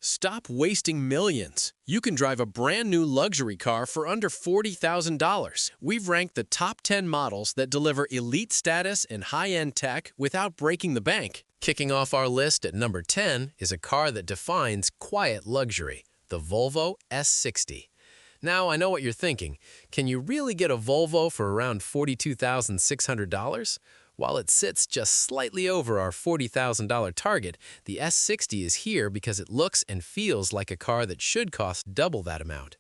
Stop wasting millions. You can drive a brand new luxury car for under $40,000. We've ranked the top 10 models that deliver elite status and high-end tech without breaking the bank. Kicking off our list at number 10 is a car that defines quiet luxury, the Volvo S60. Now, I know what you're thinking. Can you really get a Volvo for around $42,600? While it sits just slightly over our $40,000 target, the S60 is here because it looks and feels like a car that should cost double that amount.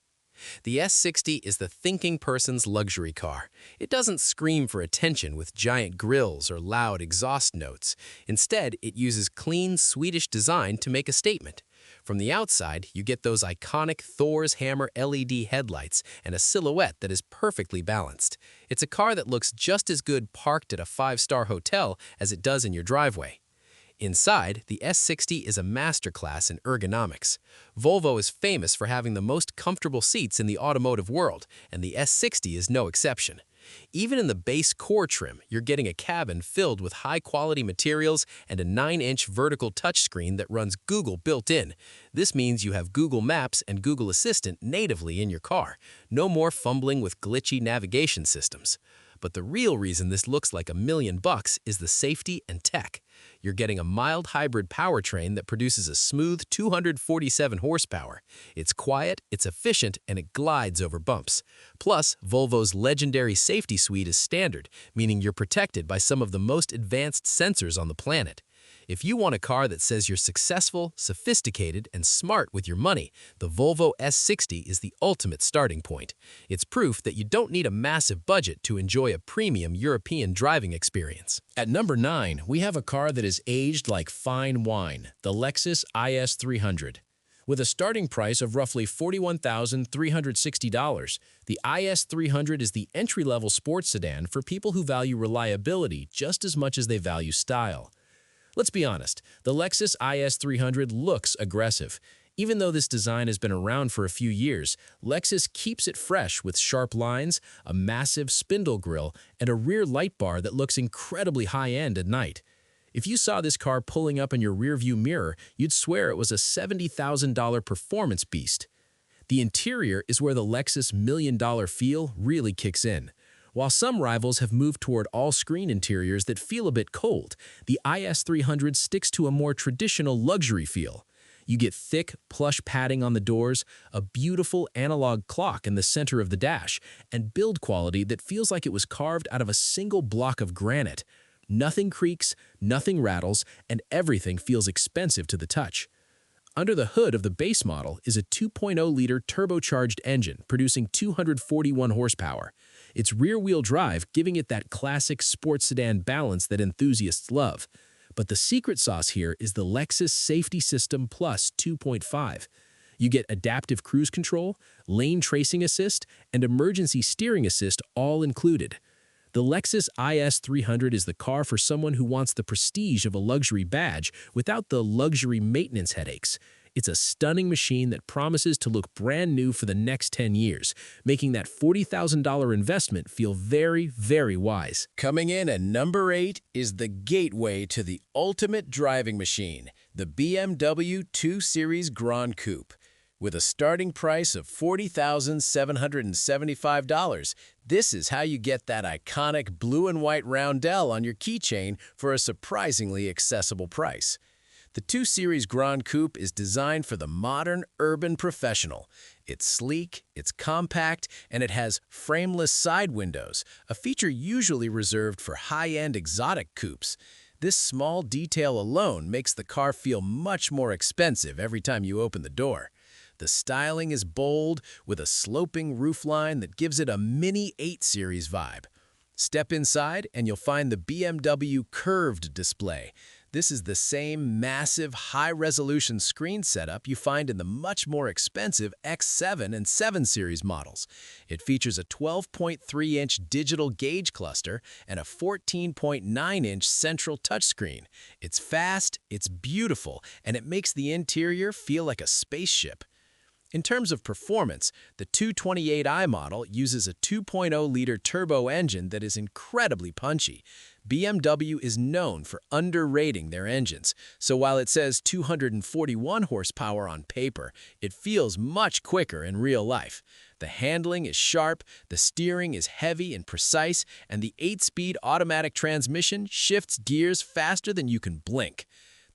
The S60 is the thinking person's luxury car. It doesn't scream for attention with giant grills or loud exhaust notes. Instead, it uses clean Swedish design to make a statement. From the outside, you get those iconic Thor's hammer LED headlights and a silhouette that is perfectly balanced. It's a car that looks just as good parked at a five-star hotel as it does in your driveway. Inside, the S60 is a masterclass in ergonomics. Volvo is famous for having the most comfortable seats in the automotive world, and the S60 is no exception. Even in the base core trim, you're getting a cabin filled with high-quality materials and a 9-inch vertical touchscreen that runs Google built-in. This means you have Google Maps and Google Assistant natively in your car. No more fumbling with glitchy navigation systems. But the real reason this looks like $1 million is the safety and tech. You're getting a mild hybrid powertrain that produces a smooth 247 horsepower. It's quiet, it's efficient, and it glides over bumps. Plus, Volvo's legendary safety suite is standard, meaning you're protected by some of the most advanced sensors on the planet. If you want a car that says you're successful, sophisticated, and smart with your money, the Volvo S60 is the ultimate starting point. It's proof that you don't need a massive budget to enjoy a premium European driving experience. At number 9, we have a car that is aged like fine wine, the Lexus IS-300. With a starting price of roughly $41,360, the IS-300 is the entry-level sports sedan for people who value reliability just as much as they value style. Let's be honest, the Lexus IS-300 looks aggressive. Even though this design has been around for a few years, Lexus keeps it fresh with sharp lines, a massive spindle grille, and a rear light bar that looks incredibly high-end at night. If you saw this car pulling up in your rearview mirror, you'd swear it was a $70,000 performance beast. The interior is where the Lexus million-dollar feel really kicks in. While some rivals have moved toward all-screen interiors that feel a bit cold, the IS-300 sticks to a more traditional luxury feel. You get thick, plush padding on the doors, a beautiful analog clock in the center of the dash, and build quality that feels like it was carved out of a single block of granite. Nothing creaks, nothing rattles, and everything feels expensive to the touch. Under the hood of the base model is a 2.0-liter turbocharged engine producing 241 horsepower. It's rear-wheel drive, giving it that classic sports sedan balance that enthusiasts love. But the secret sauce here is the Lexus Safety System Plus 2.5. You get adaptive cruise control, lane tracing assist, and emergency steering assist all included. The Lexus IS-300 is the car for someone who wants the prestige of a luxury badge without the luxury maintenance headaches. It's a stunning machine that promises to look brand new for the next 10 years, making that $40,000 investment feel very, very wise. Coming in at number 8 is the gateway to the ultimate driving machine, the BMW 2 Series Gran Coupe. With a starting price of $40,775, this is how you get that iconic blue and white roundel on your keychain for a surprisingly accessible price. The 2 Series Gran Coupe is designed for the modern urban professional. It's sleek, it's compact, and it has frameless side windows, a feature usually reserved for high-end exotic coupes. This small detail alone makes the car feel much more expensive every time you open the door. The styling is bold, with a sloping roofline that gives it a mini 8 Series vibe. Step inside and you'll find the BMW curved display. This is the same massive, high-resolution screen setup you find in the much more expensive X7 and 7 Series models. It features a 12.3-inch digital gauge cluster and a 14.9-inch central touchscreen. It's fast, it's beautiful, and it makes the interior feel like a spaceship. In terms of performance, the 228i model uses a 2.0-liter turbo engine that is incredibly punchy. BMW is known for underrating their engines, so while it says 241 horsepower on paper, it feels much quicker in real life. The handling is sharp, the steering is heavy and precise, and the 8-speed automatic transmission shifts gears faster than you can blink.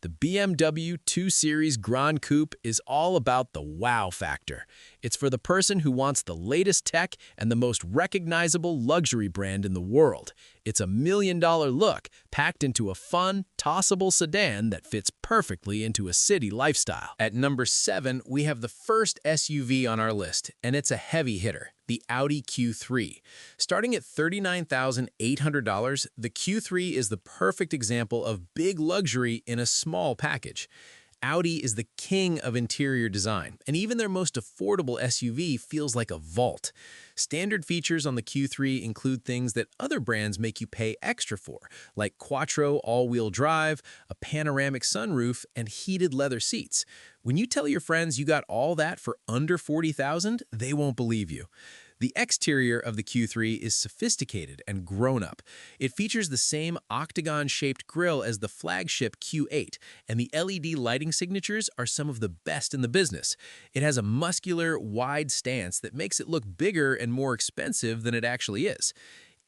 The BMW 2 Series Gran Coupe is all about the wow factor. It's for the person who wants the latest tech and the most recognizable luxury brand in the world. It's a $1 million look packed into a fun, tossable sedan that fits perfectly into a city lifestyle. At number 7, we have the first SUV on our list, and it's a heavy hitter, the Audi Q3. Starting at $39,800, the Q3 is the perfect example of big luxury in a small package. Audi is the king of interior design, and even their most affordable SUV feels like a vault. Standard features on the Q3 include things that other brands make you pay extra for, like Quattro all-wheel drive, a panoramic sunroof, and heated leather seats. When you tell your friends you got all that for under $40,000, they won't believe you. The exterior of the Q3 is sophisticated and grown-up. It features the same octagon-shaped grille as the flagship Q8, and the LED lighting signatures are some of the best in the business. It has a muscular, wide stance that makes it look bigger and more expensive than it actually is.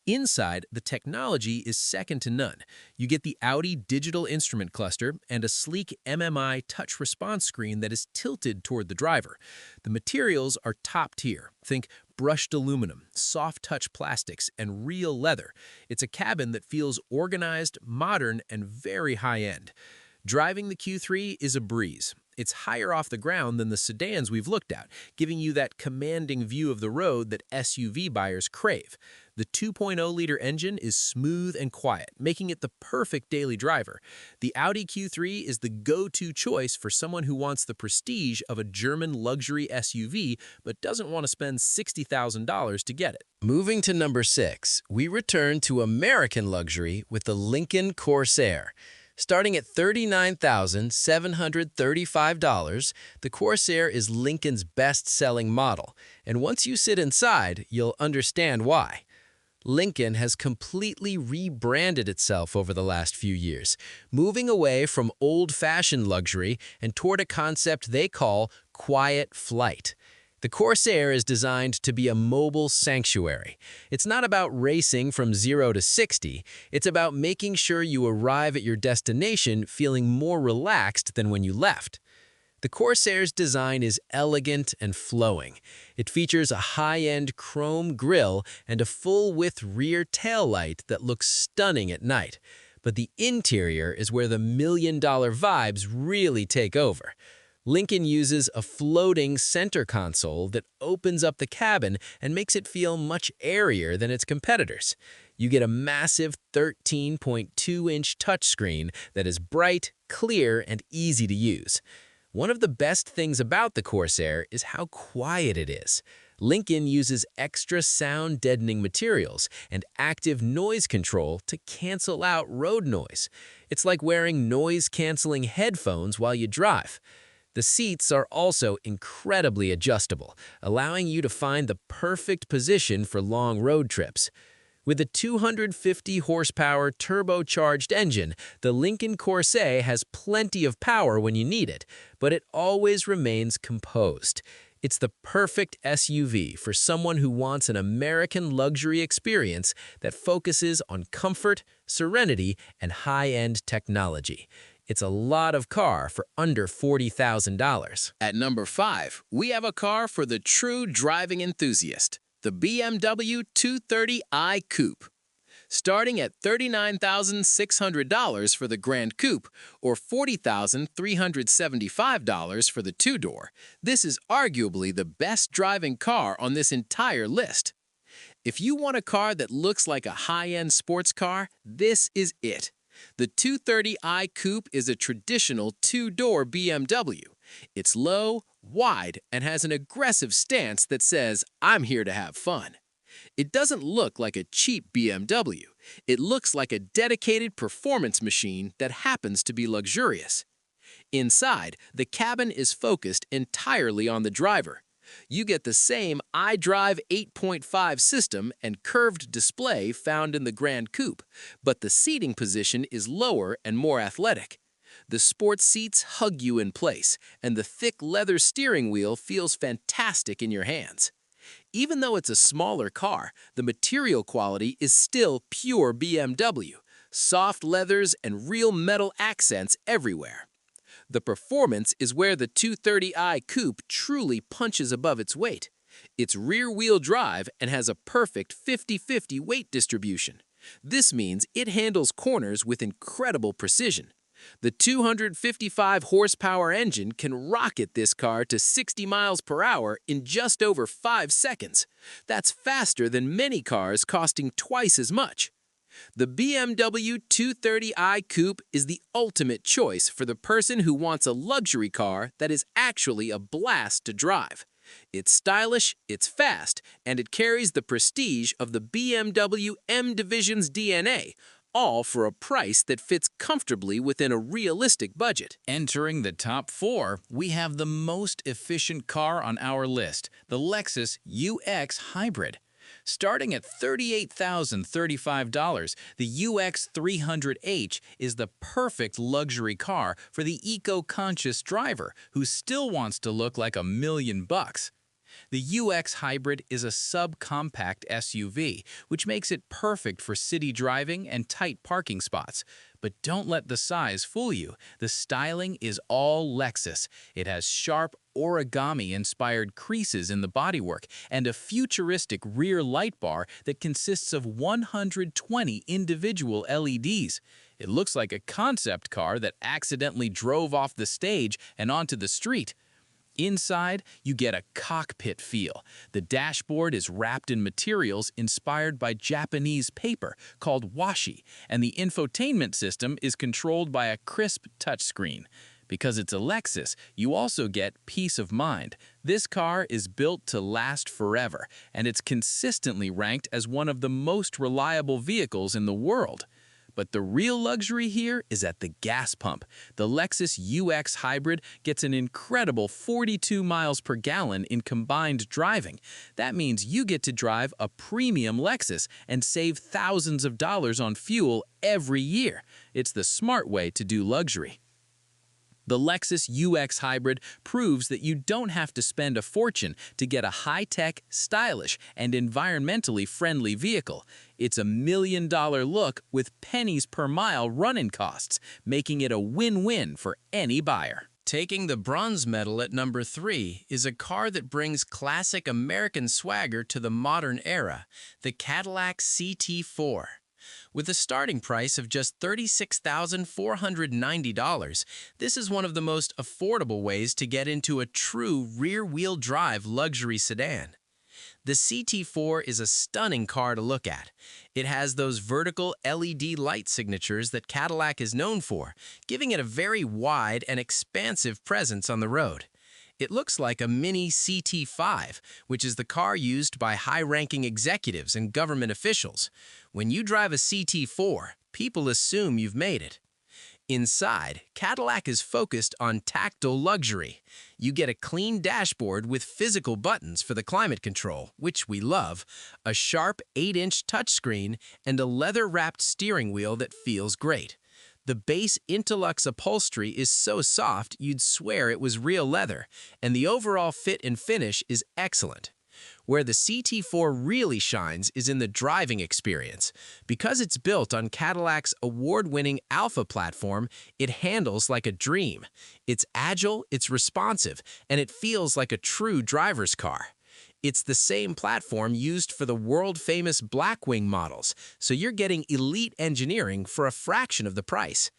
Inside, the technology is second to none. You get the Audi digital instrument cluster and a sleek MMI touch response screen that is tilted toward the driver. The materials are top tier. Think brushed aluminum, soft touch plastics, and real leather. It's a cabin that feels organized, modern, and very high-end. Driving the Q3 is a breeze. It's higher off the ground than the sedans we've looked at, giving you that commanding view of the road that SUV buyers crave. The 2.0-liter engine is smooth and quiet, making it the perfect daily driver. The Audi Q3 is the go-to choice for someone who wants the prestige of a German luxury SUV but doesn't want to spend $60,000 to get it. Moving to number 6, we return to American luxury with the Lincoln Corsair. Starting at $39,735, the Corsair is Lincoln's best-selling model, and once you sit inside, you'll understand why. Lincoln has completely rebranded itself over the last few years, moving away from old-fashioned luxury and toward a concept they call quiet flight. The Corsair is designed to be a mobile sanctuary. It's not about racing from 0 to 60. It's about making sure you arrive at your destination feeling more relaxed than when you left. The Corsair's design is elegant and flowing. It features a high-end chrome grille and a full-width rear taillight that looks stunning at night. But the interior is where the million-dollar vibes really take over. Lincoln uses a floating center console that opens up the cabin and makes it feel much airier than its competitors. You get a massive 13.2-inch touchscreen that is bright, clear, and easy to use. One of the best things about the Corsair is how quiet it is. Lincoln uses extra sound-deadening materials and active noise control to cancel out road noise. It's like wearing noise-canceling headphones while you drive. The seats are also incredibly adjustable, allowing you to find the perfect position for long road trips. With a 250-horsepower turbocharged engine, the Lincoln Corsair has plenty of power when you need it, but it always remains composed. It's the perfect SUV for someone who wants an American luxury experience that focuses on comfort, serenity, and high-end technology. It's a lot of car for under $40,000. At number 5, we have a car for the true driving enthusiast, the BMW 230i Coupe. Starting at $39,600 for the Grand Coupe or $40,375 for the two-door, this is arguably the best driving car on this entire list. If you want a car that looks like a high-end sports car, this is it. The 230i Coupe is a traditional two-door BMW. It's low, wide, and has an aggressive stance that says, "I'm here to have fun." It doesn't look like a cheap BMW. It looks like a dedicated performance machine that happens to be luxurious. Inside, the cabin is focused entirely on the driver. You get the same iDrive 8.5 system and curved display found in the Gran Coupe, but the seating position is lower and more athletic. The sports seats hug you in place, and the thick leather steering wheel feels fantastic in your hands. Even though it's a smaller car, the material quality is still pure BMW, soft leathers and real metal accents everywhere. The performance is where the 230i Coupe truly punches above its weight. It's rear-wheel drive and has a perfect 50-50 weight distribution. This means it handles corners with incredible precision. The 255 horsepower engine can rocket this car to 60 miles per hour in just over 5 seconds. That's faster than many cars costing twice as much. The BMW 230i Coupe is the ultimate choice for the person who wants a luxury car that is actually a blast to drive. It's stylish, it's fast, and it carries the prestige of the BMW M Division's DNA, all for a price that fits comfortably within a realistic budget. Entering the top 4, we have the most efficient car on our list, the Lexus UX Hybrid. Starting at $38,035, the UX300H is the perfect luxury car for the eco-conscious driver who still wants to look like $1,000,000. The UX Hybrid is a subcompact SUV, which makes it perfect for city driving and tight parking spots. But don't let the size fool you. The styling is all Lexus. It has sharp origami-inspired creases in the bodywork and a futuristic rear light bar that consists of 120 individual LEDs. It looks like a concept car that accidentally drove off the stage and onto the street. Inside, you get a cockpit feel. The dashboard is wrapped in materials inspired by Japanese paper called washi, and the infotainment system is controlled by a crisp touchscreen. Because it's a Lexus, you also get peace of mind. This car is built to last forever, and it's consistently ranked as one of the most reliable vehicles in the world. But the real luxury here is at the gas pump. The Lexus UX Hybrid gets an incredible 42 miles per gallon in combined driving. That means you get to drive a premium Lexus and save thousands of dollars on fuel every year. It's the smart way to do luxury. The Lexus UX Hybrid proves that you don't have to spend a fortune to get a high-tech, stylish, and environmentally friendly vehicle. It's a $1,000,000 look with pennies per mile run-in costs, making it a win-win for any buyer. Taking the bronze medal at number 3 is a car that brings classic American swagger to the modern era, the Cadillac CT4. With a starting price of just $36,490, this is one of the most affordable ways to get into a true rear-wheel drive luxury sedan. The CT4 is a stunning car to look at. It has those vertical LED light signatures that Cadillac is known for, giving it a very wide and expansive presence on the road. It looks like a mini CT5, which is the car used by high-ranking executives and government officials. When you drive a CT4, people assume you've made it. Inside, Cadillac is focused on tactile luxury. You get a clean dashboard with physical buttons for the climate control, which we love, a sharp 8-inch touchscreen, and a leather-wrapped steering wheel that feels great. The base Interlux upholstery is so soft you'd swear it was real leather, and the overall fit and finish is excellent. Where the CT4 really shines is in the driving experience. Because it's built on Cadillac's award-winning Alpha platform, it handles like a dream. It's agile, it's responsive, and it feels like a true driver's car. It's the same platform used for the world-famous Blackwing models, so you're getting elite engineering for a fraction of the price.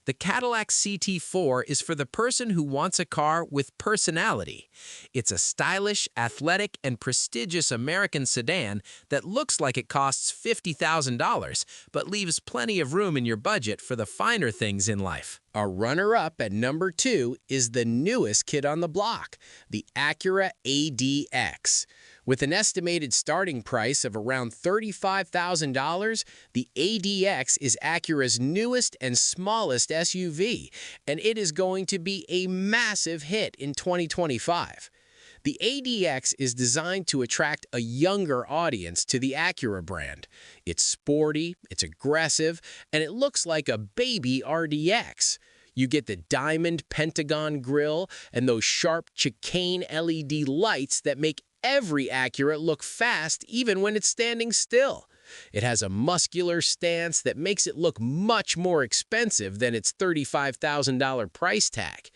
The Cadillac CT4 is for the person who wants a car with personality. It's a stylish, athletic, and prestigious American sedan that looks like it costs $50,000, but leaves plenty of room in your budget for the finer things in life. Our runner-up at number 2 is the newest kid on the block, the Acura ADX. With an estimated starting price of around $35,000, the ADX is Acura's newest and smallest SUV, and it is going to be a massive hit in 2025. The ADX is designed to attract a younger audience to the Acura brand. It's sporty, it's aggressive, and it looks like a baby RDX. You get the diamond pentagon grille and those sharp chicane LED lights that make every Acura look fast even when it's standing still. It has a muscular stance that makes it look much more expensive than its $35,000 price tag.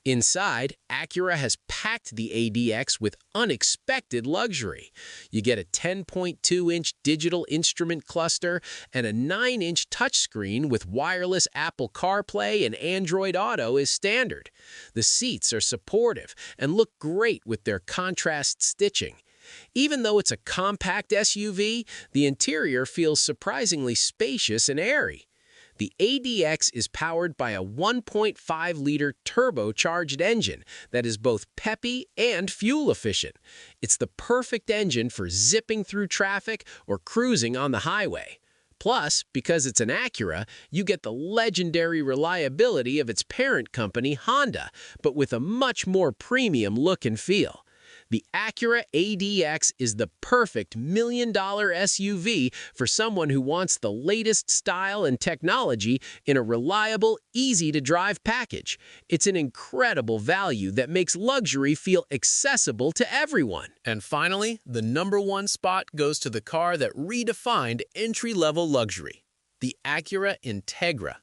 Inside, Acura has packed the ADX with unexpected luxury. You get a 10.2-inch digital instrument cluster and a 9-inch touchscreen with wireless Apple CarPlay and Android Auto is standard. The seats are supportive and look great with their contrast stitching. Even though it's a compact SUV, the interior feels surprisingly spacious and airy. The ADX is powered by a 1.5-liter turbocharged engine that is both peppy and fuel-efficient. It's the perfect engine for zipping through traffic or cruising on the highway. Plus, because it's an Acura, you get the legendary reliability of its parent company, Honda, but with a much more premium look and feel. The Acura ADX is the perfect million-dollar SUV for someone who wants the latest style and technology in a reliable, easy-to-drive package. It's an incredible value that makes luxury feel accessible to everyone. And finally, the #1 spot goes to the car that redefined entry-level luxury, the Acura Integra.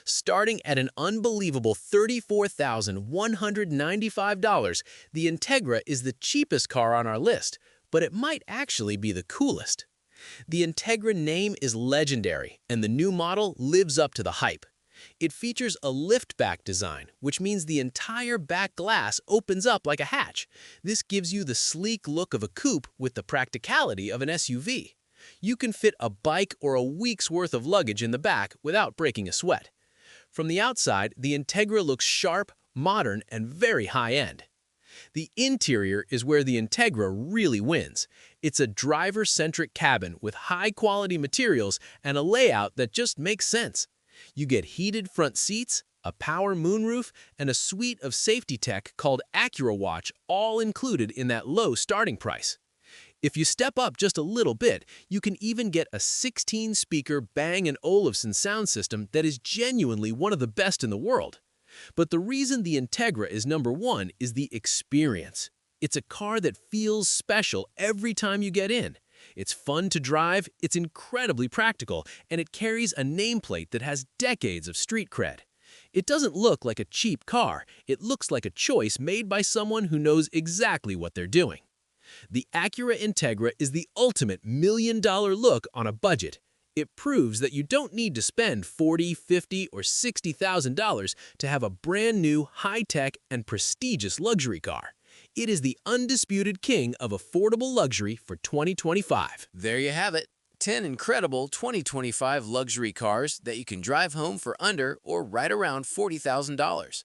Starting at an unbelievable $34,195, the Integra is the cheapest car on our list, but it might actually be the coolest. The Integra name is legendary, and the new model lives up to the hype. It features a liftback design, which means the entire back glass opens up like a hatch. This gives you the sleek look of a coupe with the practicality of an SUV. You can fit a bike or a week's worth of luggage in the back without breaking a sweat. From the outside, the Integra looks sharp, modern, and very high-end. The interior is where the Integra really wins. It's a driver-centric cabin with high-quality materials and a layout that just makes sense. You get heated front seats, a power moonroof, and a suite of safety tech called Acura Watch, all included in that low starting price. If you step up just a little bit, you can even get a 16-speaker Bang & Olufsen sound system that is genuinely one of the best in the world. But the reason the Integra is #1 is the experience. It's a car that feels special every time you get in. It's fun to drive, it's incredibly practical, and it carries a nameplate that has decades of street cred. It doesn't look like a cheap car, it looks like a choice made by someone who knows exactly what they're doing. The Acura Integra is the ultimate million-dollar look on a budget. It proves that you don't need to spend $40,000, $50,000, or $60,000 to have a brand new, high-tech, and prestigious luxury car. It is the undisputed king of affordable luxury for 2025. There you have it. 10 incredible 2025 luxury cars that you can drive home for under or right around $40,000.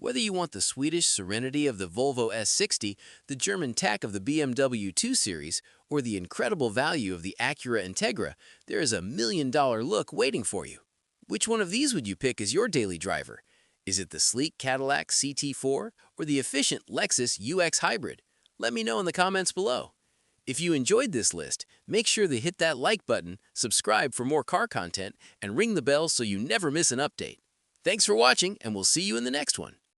Whether you want the Swedish serenity of the Volvo S60, the German tech of the BMW 2 Series, or the incredible value of the Acura Integra, there is a million-dollar look waiting for you. Which one of these would you pick as your daily driver? Is it the sleek Cadillac CT4 or the efficient Lexus UX Hybrid? Let me know in the comments below. If you enjoyed this list, make sure to hit that like button, subscribe for more car content, and ring the bell so you never miss an update. Thanks for watching, and we'll see you in the next one.